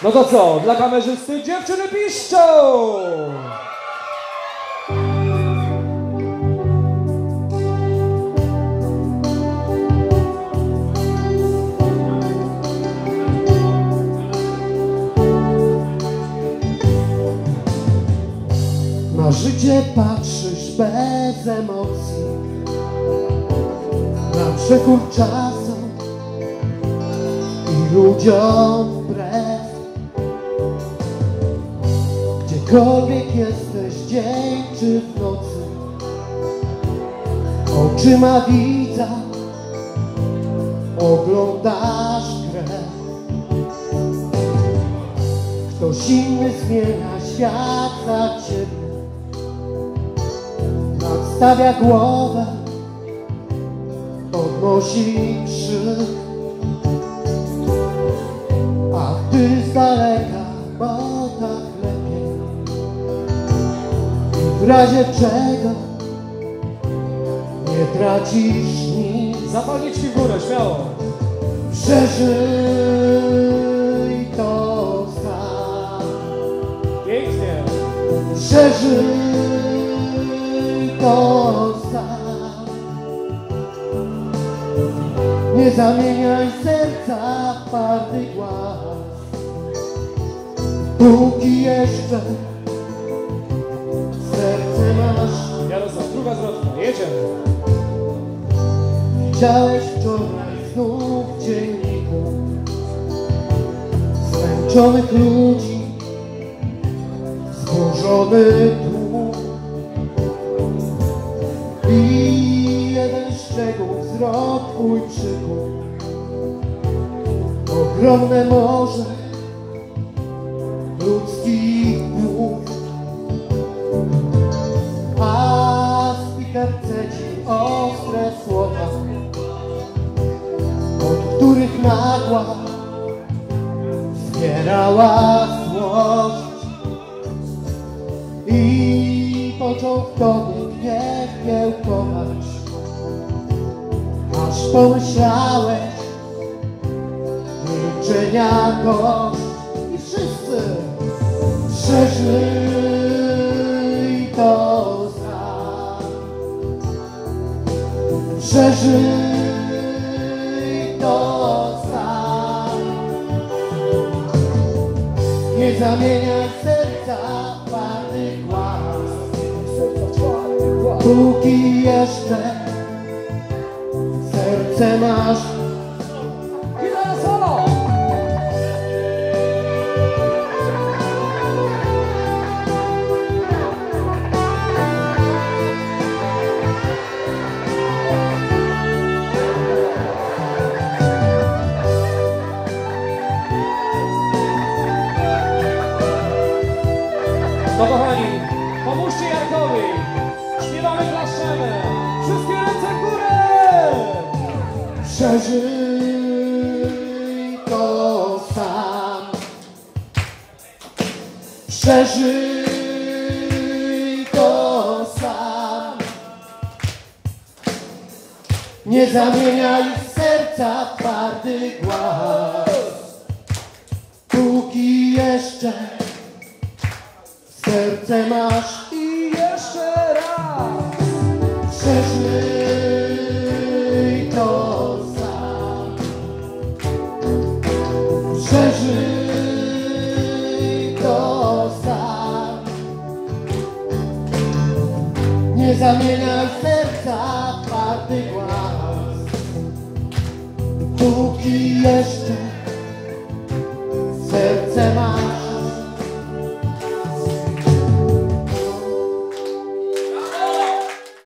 No to co, dla kamerzysty dziewczyny piszczą! Na życie patrzysz bez emocji, na przekór czasu i ludziom wbrew. Gdziekolwiek jesteś, dzień czy w nocy, oczyma widza oglądasz grę. Ktoś inny zmienia świat za ciebie, nadstawia głowę, podnosi krzyk, a ty z daleka, bo tak lepiej. I w razie czego nie tracisz nic. Zapalnić w górę, śmiało. Przeżyj to sam. Pięknie. Przeżyj to sam. Nie zamieniaj serca w twardy głaz, póki jeszcze serce masz. Jarosław, druga zwrotka, jedziemy. Widziałeś wczoraj znów w dzienniku zmęczonych ludzi, zburzony tłum. I jeden szczegół wzrok twój przykuł. Ogromne morze ludzkich głów, a spikerce ci ostre słowa, od których nagła zbierała złość. I począł w tobie gniew kiełkować, aż pomyślałeś milczenia gość. I wszyscy przeżyj to sam. Przeżyj to sam. Nie zamieniaj serca w twardy głaz, póki jeszcze serce masz. Gitara solo! No kochani, pomóżcie Jarkowi! Śpiewamy, klaszczemy! Wszystkie ręce w górę! Przeżyj to sam. Przeżyj to sam. Nie zamieniaj serca w twardy głaz, póki jeszcze serce masz. I jeszcze raz! Przeżyj to sam. Przeżyj to sam. Nie zamieniaj serca w twardy głaz, póki jeszcze